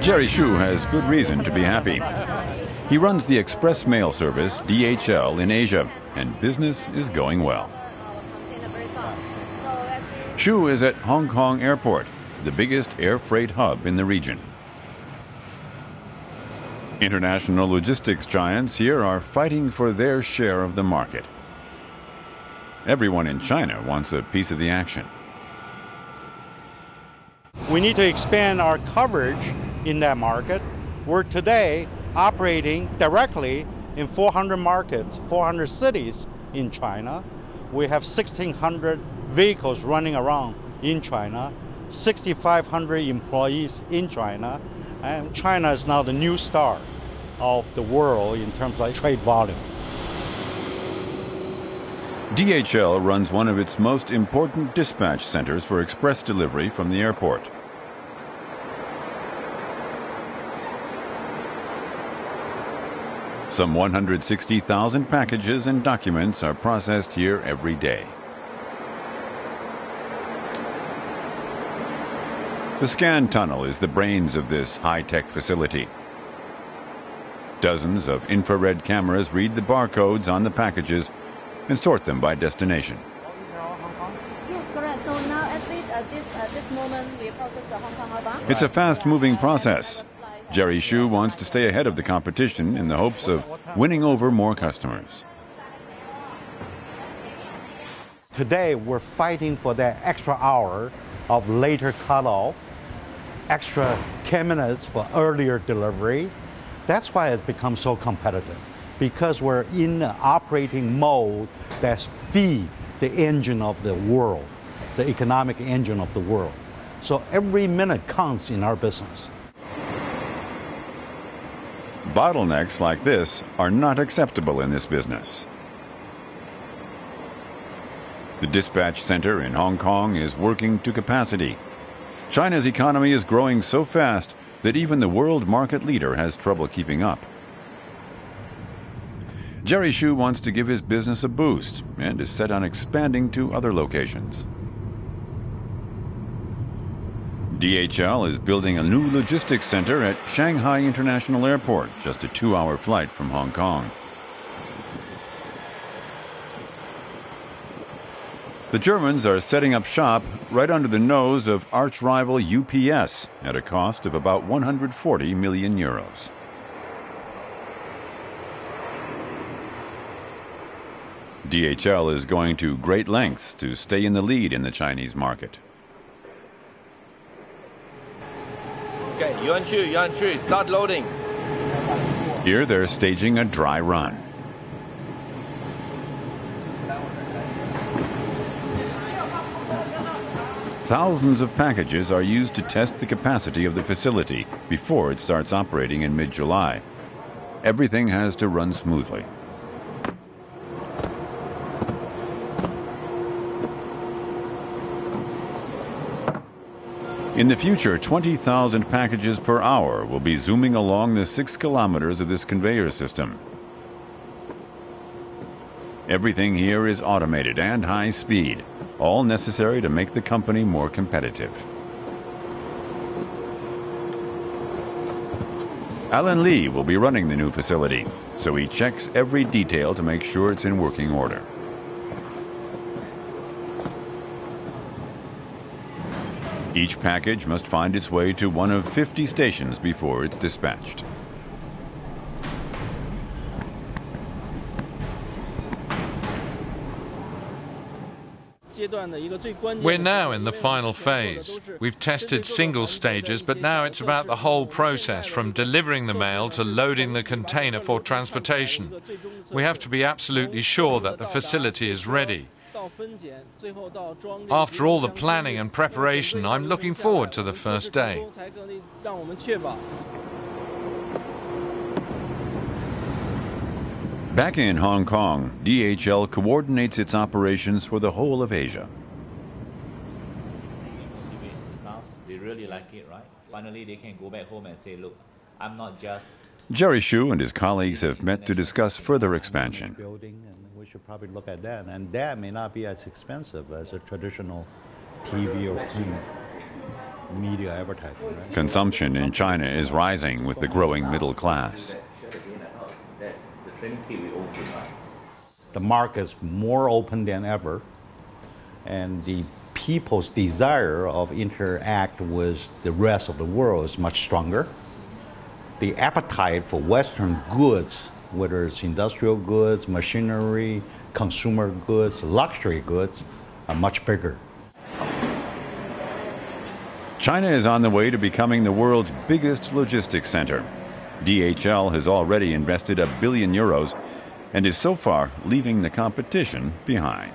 Jerry Xu has good reason to be happy. He runs the express mail service DHL in Asia, and business is going well. Xu is at Hong Kong Airport, the biggest air freight hub in the region. International logistics giants here are fighting for their share of the market. Everyone in China wants a piece of the action. We need to expand our coverage in that market. We're today operating directly in 400 markets, 400 cities in China. We have 1,600 vehicles running around in China, 6,500 employees in China, and China is now the new star of the world in terms of trade volume. DHL runs one of its most important dispatch centers for express delivery from the airport. Some 160,000 packages and documents are processed here every day. The scan tunnel is the brains of this high-tech facility. Dozens of infrared cameras read the barcodes on the packages and sort them by destination. Yes, correct. So now at this moment we process the Hong Kong outbound. It's a fast-moving process. Jerry Xu wants to stay ahead of the competition in the hopes of winning over more customers. Today we're fighting for that extra hour of later cutoff, extra 10 minutes for earlier delivery. That's why it's become so competitive, because we're in the operating mode that feeds the engine of the world, the economic engine of the world. So every minute counts in our business. Bottlenecks like this are not acceptable in this business. The dispatch center in Hong Kong is working to capacity. China's economy is growing so fast that even the world market leader has trouble keeping up. Jerry Xu wants to give his business a boost and is set on expanding to other locations. DHL is building a new logistics center at Shanghai International Airport, just a 2-hour flight from Hong Kong. The Germans are setting up shop right under the nose of arch-rival UPS at a cost of about 140 million euros. DHL is going to great lengths to stay in the lead in the Chinese market. Okay, Yuan, start loading. Here they're staging a dry run. Thousands of packages are used to test the capacity of the facility before it starts operating in mid-July. Everything has to run smoothly. In the future, 20,000 packages per hour will be zooming along the 6 kilometers of this conveyor system. Everything here is automated and high speed, all necessary to make the company more competitive. Alan Lee will be running the new facility, so he checks every detail to make sure it's in working order. Each package must find its way to one of 50 stations before it's dispatched. We're now in the final phase. We've tested single stages, but now it's about the whole process, from delivering the mail to loading the container for transportation. We have to be absolutely sure that the facility is ready. After all the planning and preparation, I'm looking forward to the first day. Back in Hong Kong, DHL coordinates its operations for the whole of Asia. They really like it, right? Finally, they can go back home and say, look, I'm not just... Jerry Xu and his colleagues have met to discuss further expansion. We should probably look at that, and that may not be as expensive as a traditional TV or print media advertising. Right? Consumption in China is rising with the growing middle class. The market is more open than ever, and the people's desire of interact with the rest of the world is much stronger. The appetite for Western goods, whether it's industrial goods, machinery, consumer goods, luxury goods, are much bigger. China is on the way to becoming the world's biggest logistics center. DHL has already invested €1 billion and is so far leaving the competition behind.